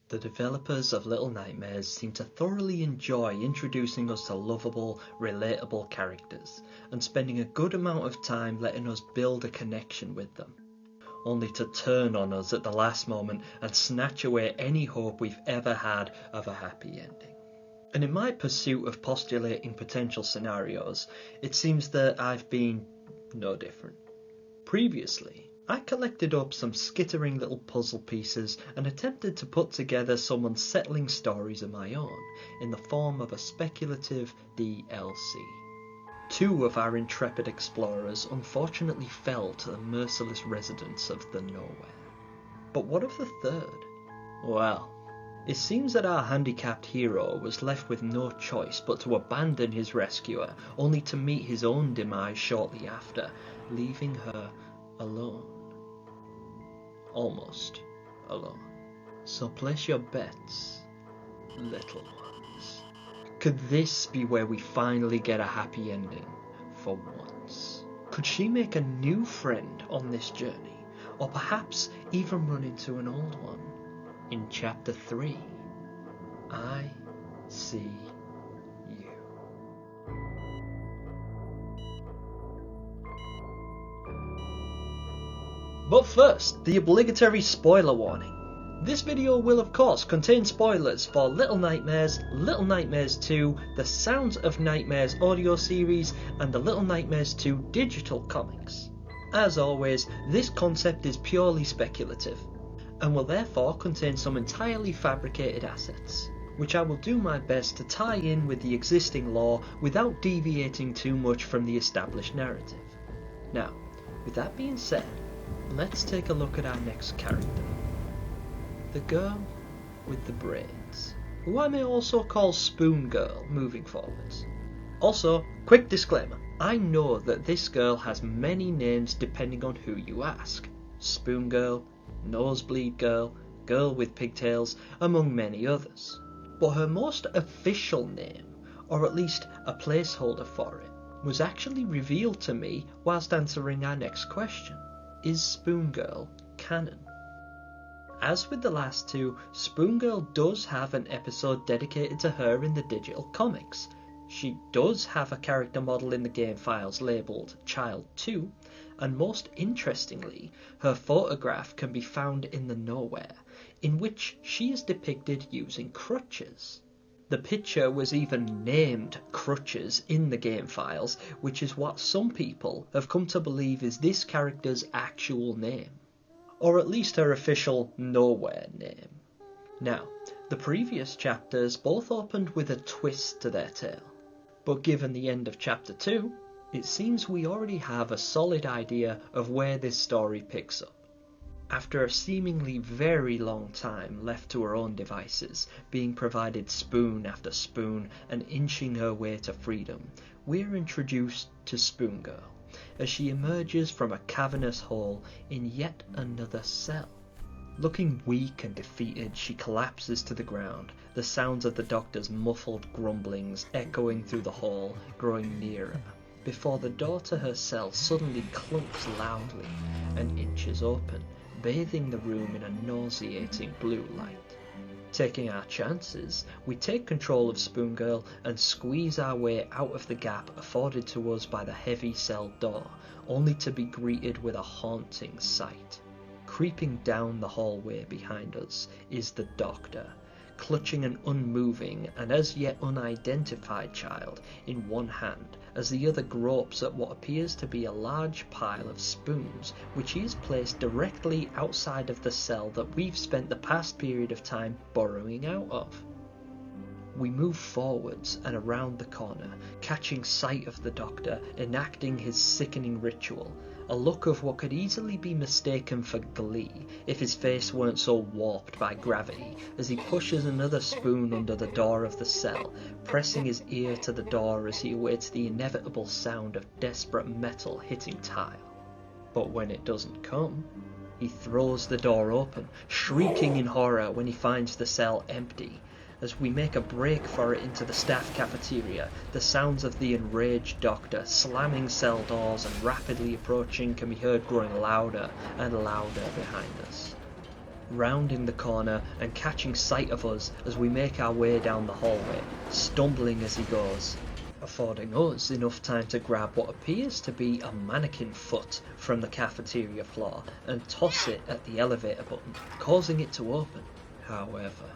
The developers of Little Nightmares seem to thoroughly enjoy introducing us to lovable, relatable characters, and spending a good amount of time letting us build a connection with them, only to turn on us at the last moment and snatch away any hope we've ever had of a happy ending. And in my pursuit of postulating potential scenarios, it seems that I've been no different. Previously, I collected up some skittering little puzzle pieces and attempted to put together some unsettling stories of my own in the form of a speculative D.L.C. Two of our intrepid explorers unfortunately fell to the merciless residents of the nowhere. But what of the third? Well, it seems that our handicapped hero was left with no choice but to abandon his rescuer, only to meet his own demise shortly after, leaving her alone. Almost alone. So place your bets, little ones. Could this be where we finally get a happy ending for once? Could she make a new friend on this journey, or perhaps even run into an old one? In Chapter 3, I.C.U. But first, the obligatory spoiler warning. This video will of course contain spoilers for Little Nightmares, Little Nightmares 2, the Sounds of Nightmares audio series, and the Little Nightmares 2 digital comics. As always, this concept is purely speculative, and will therefore contain some entirely fabricated assets, which I will do my best to tie in with the existing lore without deviating too much from the established narrative. Now, with that being said, let's take a look at our next character. The girl with the braids, who I may also call Spoon Girl moving forwards. Also, quick disclaimer, I know that this girl has many names depending on who you ask. Spoon Girl, Nosebleed Girl, Girl with Pigtails, among many others. But her most official name, or at least a placeholder for it, was actually revealed to me whilst answering our next question. Is Spoon Girl canon? As with the last two, Spoon Girl does have an episode dedicated to her in the digital comics. She does have a character model in the game files labelled Child 2, and most interestingly, her photograph can be found in the Nowhere, in which she is depicted using crutches. The picture was even named Crutches in the game files, which is what some people have come to believe is this character's actual name, or at least her official Nowhere name. Now, the previous chapters both opened with a twist to their tale, but given the end of Chapter 2, it seems we already have a solid idea of where this story picks up. After a seemingly very long time left to her own devices, being provided spoon after spoon and inching her way to freedom, we're introduced to Spoon Girl as she emerges from a cavernous hole in yet another cell. Looking weak and defeated, she collapses to the ground, the sounds of the doctor's muffled grumblings echoing through the hall, growing nearer, before the door to her cell suddenly clunks loudly and inches open, bathing the room in a nauseating blue light. Taking our chances, we take control of Spoon Girl and squeeze our way out of the gap afforded to us by the heavy cell door, only to be greeted with a haunting sight. Creeping down the hallway behind us is the Doctor, clutching an unmoving and as yet unidentified child in one hand, as the other gropes at what appears to be a large pile of spoons, which he has placed directly outside of the cell that we've spent the past period of time burrowing out of. We move forwards and around the corner, catching sight of the Doctor enacting his sickening ritual, a look of what could easily be mistaken for glee if his face weren't so warped by gravity, as he pushes another spoon under the door of the cell, pressing his ear to the door as he awaits the inevitable sound of desperate metal hitting tile. But when it doesn't come, he throws the door open, shrieking in horror when he finds the cell empty. As we make a break for it into the staff cafeteria, the sounds of the enraged Doctor slamming cell doors and rapidly approaching can be heard growing louder and louder behind us. rounding the corner and catching sight of us as we make our way down the hallway, stumbling as he goes, affording us enough time to grab what appears to be a mannequin foot from the cafeteria floor and toss it at the elevator button, causing it to open. However,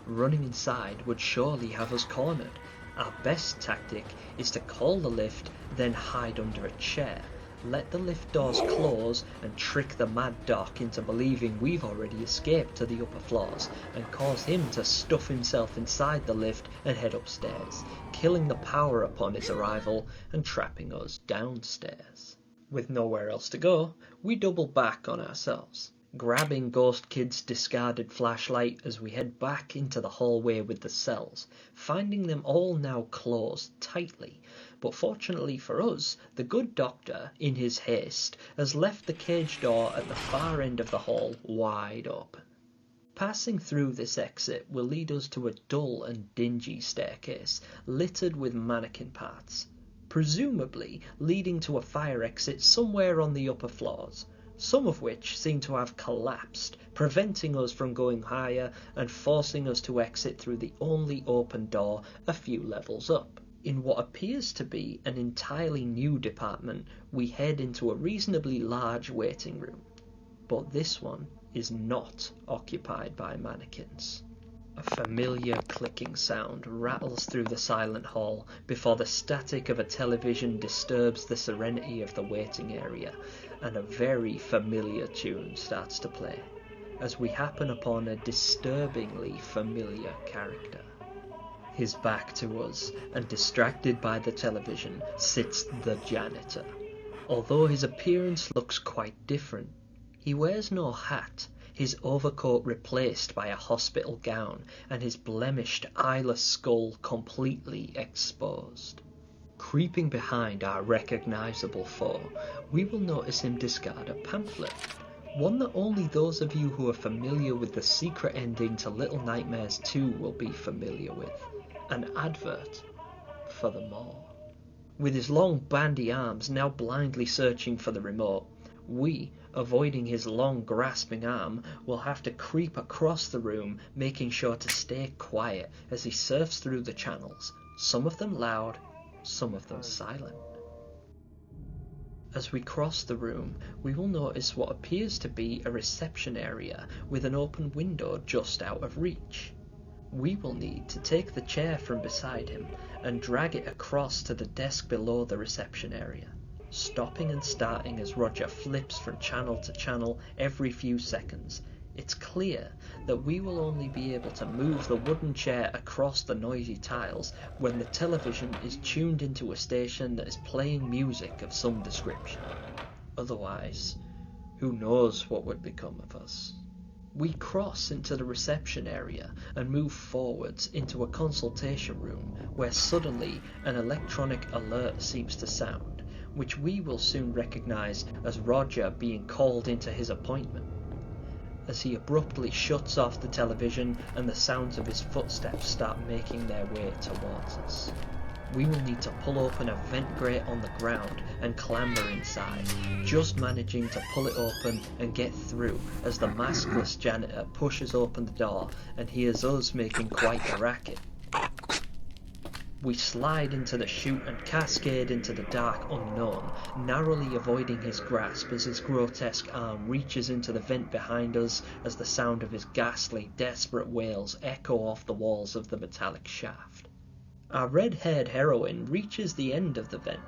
running inside would surely have us cornered. Our best tactic is to call the lift, then hide under a chair, let the lift doors close and trick the mad doc into believing we've already escaped to the upper floors, and cause him to stuff himself inside the lift and head upstairs, killing the power upon his arrival and trapping us downstairs. With nowhere else to go, we double back on ourselves, grabbing Ghost Kid's discarded flashlight as we head back into the hallway with the cells, finding them all now closed tightly. But fortunately for us, the good doctor, in his haste, has left the cage door at the far end of the hall wide open. Passing through this exit will lead us to a dull and dingy staircase, littered with mannequin parts, presumably leading to a fire exit somewhere on the upper floors, some of which seem to have collapsed, preventing us from going higher and forcing us to exit through the only open door a few levels up. In what appears to be an entirely new department, we head into a reasonably large waiting room, but this one is not occupied by mannequins. A familiar clicking sound rattles through the silent hall before the static of a television disturbs the serenity of the waiting area, and a very familiar tune starts to play, as we happen upon a disturbingly familiar character. His back to us, and distracted by the television, sits the janitor. Although his appearance looks quite different. He wears no hat, his overcoat replaced by a hospital gown, and his blemished, eyeless skull completely exposed. Creeping behind our recognisable foe, we will notice him discard a pamphlet, one that only those of you who are familiar with the secret ending to Little Nightmares 2 will be familiar with. An advert for the mall. With his long bandy arms now blindly searching for the remote, we, avoiding his long grasping arm, will have to creep across the room, making sure to stay quiet as he surfs through the channels, some of them loud, some of them silent. As we cross the room, we will notice what appears to be a reception area with an open window just out of reach. We will need to take the chair from beside him and drag it across to the desk below the reception area, stopping and starting as Roger flips from channel to channel every few seconds. It's clear that we will only be able to move the wooden chair across the noisy tiles when the television is tuned into a station that is playing music of some description. Otherwise, who knows what would become of us. We cross into the reception area and move forwards into a consultation room where suddenly an electronic alert seems to sound, which we will soon recognise as Roger being called into his appointment. As he abruptly shuts off the television and the sounds of his footsteps start making their way towards us. We will need to pull open a vent grate on the ground and clamber inside, just managing to pull it open and get through as the maskless janitor pushes open the door and hears us making quite a racket. We slide into the chute and cascade into the dark unknown, narrowly avoiding his grasp as his grotesque arm reaches into the vent behind us as the sound of his ghastly, desperate wails echo off the walls of the metallic shaft. Our red-haired heroine reaches the end of the vent,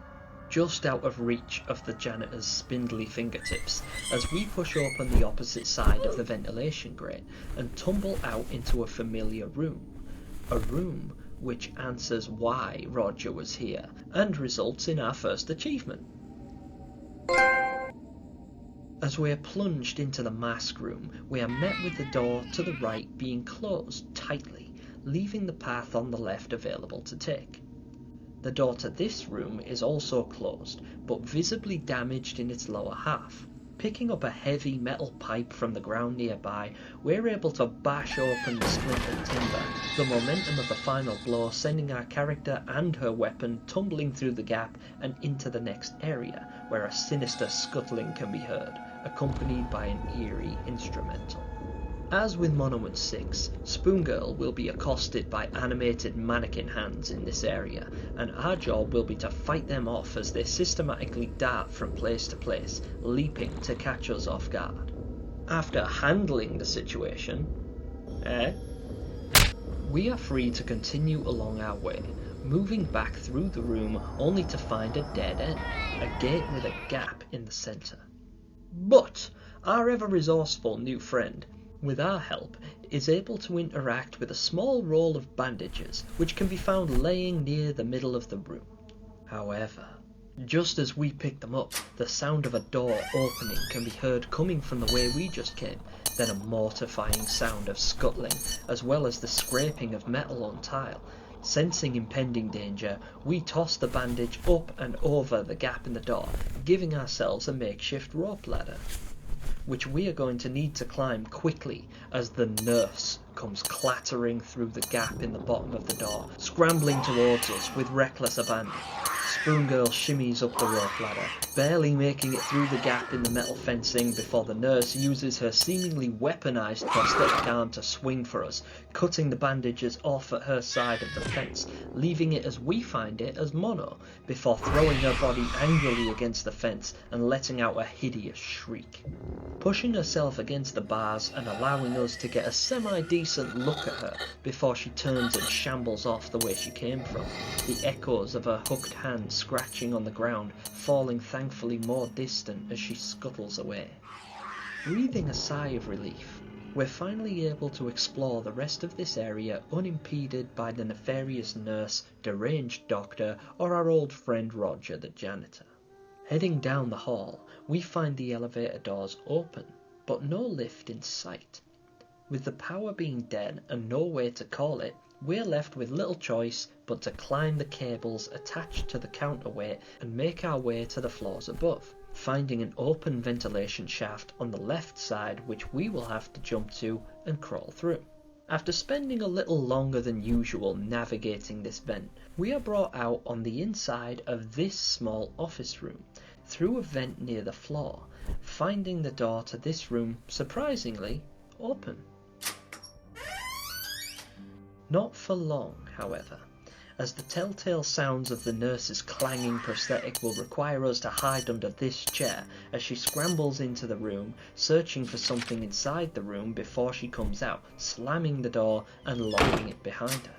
just out of reach of the janitor's spindly fingertips, as we push open the opposite side of the ventilation grate and tumble out into a familiar room. A room which answers why Roger was here, and results in our first achievement. As we are plunged into the mask room, we are met with the door to the right being closed tightly, leaving the path on the left available to take. The door to this room is also closed, but visibly damaged in its lower half. Picking up a heavy metal pipe from the ground nearby, we're able to bash open the splintered timber, the momentum of the final blow sending our character and her weapon tumbling through the gap and into the next area, where a sinister scuttling can be heard, accompanied by an eerie instrumental. As with Monument 6, Spoon Girl will be accosted by animated mannequin hands in this area, and our job will be to fight them off as they systematically dart from place to place, leaping to catch us off guard. After handling the situation, we are free to continue along our way, moving back through the room only to find a dead end, a gate with a gap in the centre. But our ever-resourceful new friend, with our help, is able to interact with a small roll of bandages which can be found laying near the middle of the room. However, just as we pick them up, the sound of a door opening can be heard coming from the way we just came, then a mortifying sound of scuttling, as well as the scraping of metal on tile. Sensing impending danger, we toss the bandage up and over the gap in the door, giving ourselves a makeshift rope ladder, which we are going to need to climb quickly as the nurse comes clattering through the gap in the bottom of the door, scrambling towards us with reckless abandon. Spoon Girl shimmies up the rope ladder, barely making it through the gap in the metal fencing before the nurse uses her seemingly weaponized prosthetic arm to swing for us, cutting the bandages off at her side of the fence, leaving it as we find it as Mono, before throwing her body angrily against the fence and letting out a hideous shriek. Pushing herself against the bars and allowing us to get a semi-decent look at her before she turns and shambles off the way she came from, the echoes of her hooked hand scratching on the ground, falling thankfully more distant as she scuttles away. Breathing a sigh of relief, we're finally able to explore the rest of this area unimpeded by the nefarious nurse, deranged doctor, or our old friend Roger the janitor. Heading down the hall, we find the elevator doors open, but no lift in sight. With the power being dead and no way to call it, we're left with little choice but to climb the cables attached to the counterweight and make our way to the floors above, finding an open ventilation shaft on the left side which we will have to jump to and crawl through. After spending a little longer than usual navigating this vent, we are brought out on the inside of this small office room, through a vent near the floor, finding the door to this room, surprisingly, open. Not for long, however, as the telltale sounds of the nurse's clanging prosthetic will require us to hide under this chair as she scrambles into the room, searching for something inside the room before she comes out, slamming the door and locking it behind her,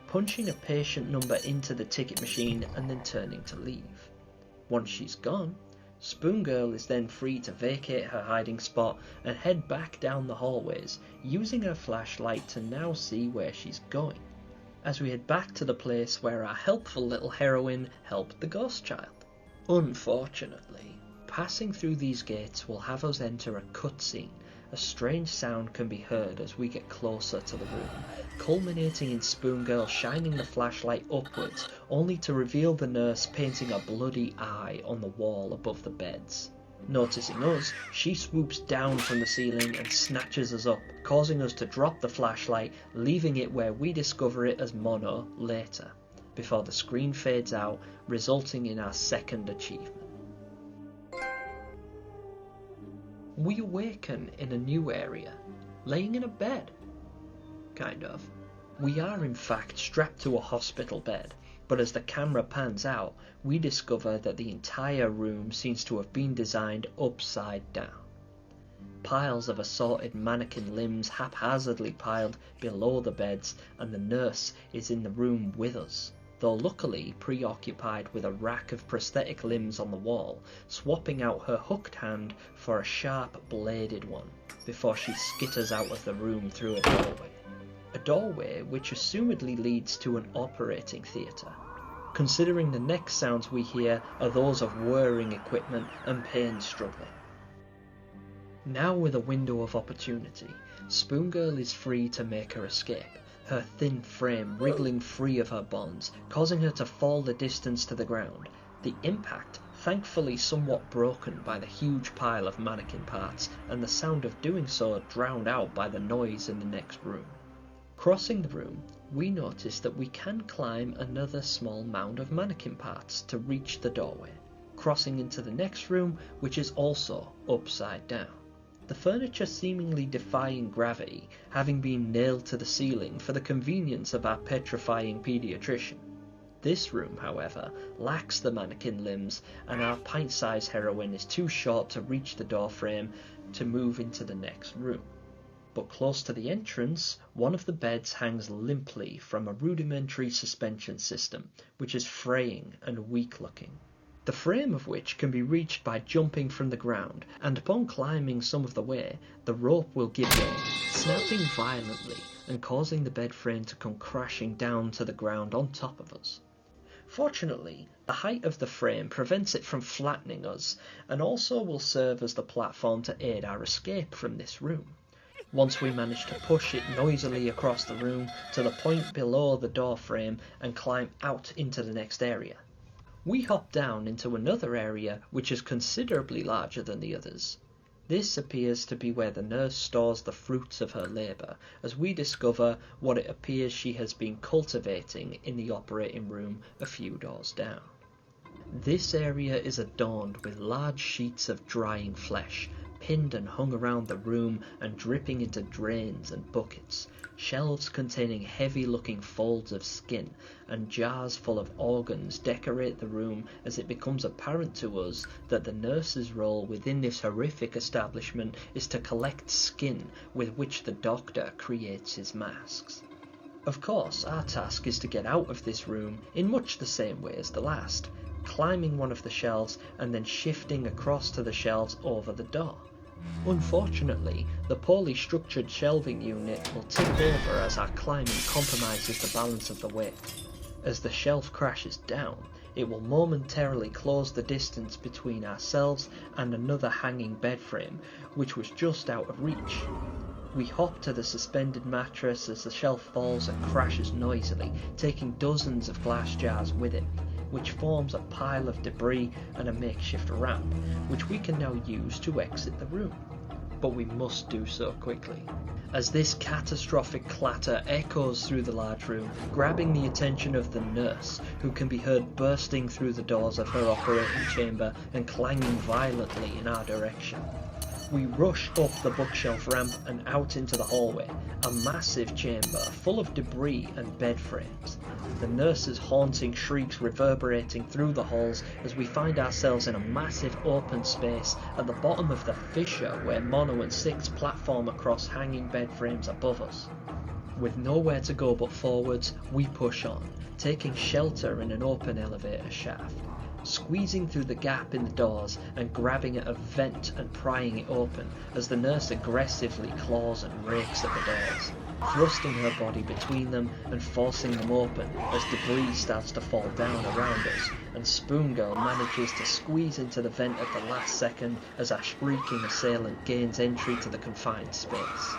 punching a patient number into the ticket machine and then turning to leave. Once she's gone, Spoon Girl is then free to vacate her hiding spot and head back down the hallways, using her flashlight to now see where she's going, as we head back to the place where our helpful little heroine helped the ghost child. Unfortunately, passing through these gates will have us enter a cutscene. A strange sound can be heard as we get closer to the room, culminating in Spoon Girl shining the flashlight upwards, only to reveal the nurse painting a bloody eye on the wall above the beds. Noticing us, she swoops down from the ceiling and snatches us up, causing us to drop the flashlight, leaving it where we discover it as Mono later, before the screen fades out, resulting in our second achievement. We awaken in a new area, laying in a bed. Kind of. We are in fact strapped to a hospital bed, but as the camera pans out, we discover that the entire room seems to have been designed upside down. Piles of assorted mannequin limbs haphazardly piled below the beds, and the nurse is in the room with us, though luckily preoccupied with a rack of prosthetic limbs on the wall, swapping out her hooked hand for a sharp bladed one, before she skitters out of the room through a doorway. A doorway which assumedly leads to an operating theatre, considering the next sounds we hear are those of whirring equipment and pain struggling. Now with a window of opportunity, Spoon Girl is free to make her escape, her thin frame wriggling free of her bonds, causing her to fall the distance to the ground, the impact thankfully somewhat broken by the huge pile of mannequin parts, and the sound of doing so drowned out by the noise in the next room. Crossing the room, we notice that we can climb another small mound of mannequin parts to reach the doorway, crossing into the next room, which is also upside down. the furniture seemingly defying gravity, having been nailed to the ceiling for the convenience of our petrifying paediatrician. This room, however, lacks the mannequin limbs, and our pint-sized heroine is too short to reach the door frame to move into the next room. But close to the entrance, one of the beds hangs limply from a rudimentary suspension system, which is fraying and weak-looking. The frame of which can be reached by jumping from the ground, and upon climbing some of the way, the rope will give way, snapping violently and causing the bed frame to come crashing down to the ground on top of us. Fortunately, the height of the frame prevents it from flattening us, and also will serve as the platform to aid our escape from this room. Once we manage to push it noisily across the room to the point below the door frame and climb out into the next area. We hop down into another area which is considerably larger than the others. This appears to be where the nurse stores the fruits of her labour, as we discover what it appears she has been cultivating in the operating room a few doors down. This area is adorned with large sheets of drying flesh, pinned and hung around the room and dripping into drains and buckets, shelves containing heavy-looking folds of skin, and jars full of organs decorate the room as it becomes apparent to us that the nurse's role within this horrific establishment is to collect skin with which the doctor creates his masks. Of course, our task is to get out of this room in much the same way as the last, climbing one of the shelves and then shifting across to the shelves over the door. Unfortunately, the poorly structured shelving unit will tip over as our climbing compromises the balance of the weight. As the shelf crashes down, it will momentarily close the distance between ourselves and another hanging bed frame, which was just out of reach. We hop to the suspended mattress as the shelf falls and crashes noisily, taking dozens of glass jars with it, which forms a pile of debris and a makeshift ramp, which we can now use to exit the room. But we must do so quickly, as this catastrophic clatter echoes through the large room, grabbing the attention of the nurse, who can be heard bursting through the doors of her operating chamber and clanging violently in our direction. We rush up the bookshelf ramp and out into the hallway, a massive chamber full of debris and bed frames. The nurse's haunting shrieks reverberating through the halls as we find ourselves in a massive open space at the bottom of the fissure where Mono and Six platform across hanging bed frames above us. With nowhere to go but forwards, we push on, taking shelter in an open elevator shaft, squeezing through the gap in the doors and grabbing at a vent and prying it open as the nurse aggressively claws and rakes at the doors, thrusting her body between them and forcing them open as debris starts to fall down around us, and Spoon Girl manages to squeeze into the vent at the last second as our shrieking assailant gains entry to the confined space.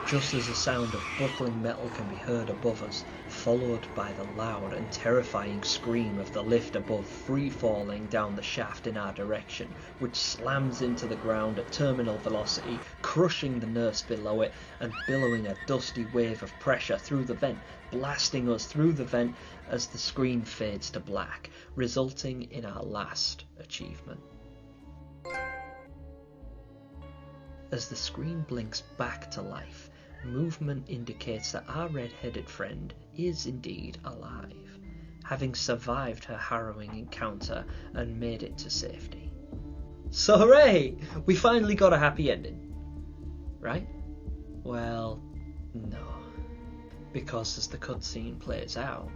Just as the sound of buckling metal can be heard above us, followed by the loud and terrifying scream of the lift above free-falling down the shaft in our direction, which slams into the ground at terminal velocity, crushing the nurse below it and billowing a dusty wave of pressure through the vent, blasting us through the vent as the screen fades to black, resulting in our last achievement. As the screen blinks back to life, movement indicates that our red-headed friend is indeed alive, having survived her harrowing encounter and made it to safety. So hooray! We finally got a happy ending. Right? Well, no. Because as the cutscene plays out,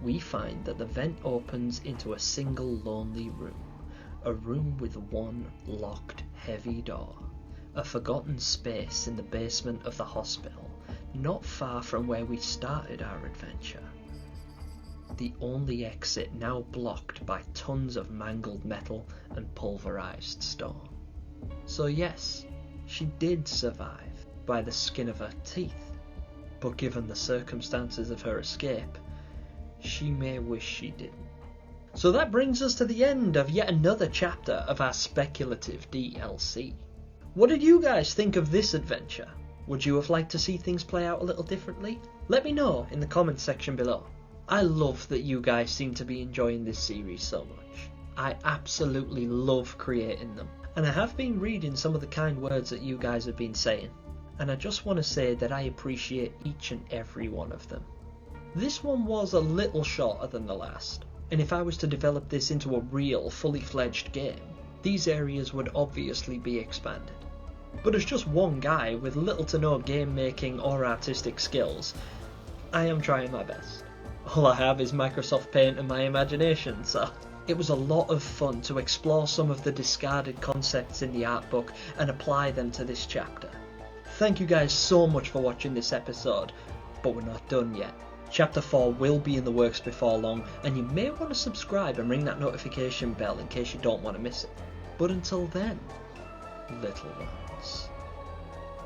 we find that the vent opens into a single lonely room, a room with one locked heavy door. A forgotten space in the basement of the hospital, not far from where we started our adventure. The only exit now blocked by tons of mangled metal and pulverized stone. So yes, she did survive by the skin of her teeth, but given the circumstances of her escape, she may wish she didn't. So that brings us to the end of yet another chapter of our speculative D.L.C. What did you guys think of this adventure? Would you have liked to see things play out a little differently? Let me know in the comments section below. I love that you guys seem to be enjoying this series so much. I absolutely love creating them. And I have been reading some of the kind words that you guys have been saying, and I just want to say that I appreciate each and every one of them. This one was a little shorter than the last, and if I was to develop this into a real, fully fledged game, these areas would obviously be expanded. But as just one guy with little to no game making or artistic skills, I am trying my best. All I have is Microsoft Paint and my imagination, so it was a lot of fun to explore some of the discarded concepts in the art book and apply them to this chapter. Thank you guys so much for watching this episode, but we're not done yet. Chapter 4 will be in the works before long, and you may want to subscribe and ring that notification bell in case you don't want to miss it. But until then, little ones,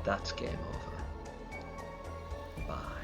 that's game over. Bye.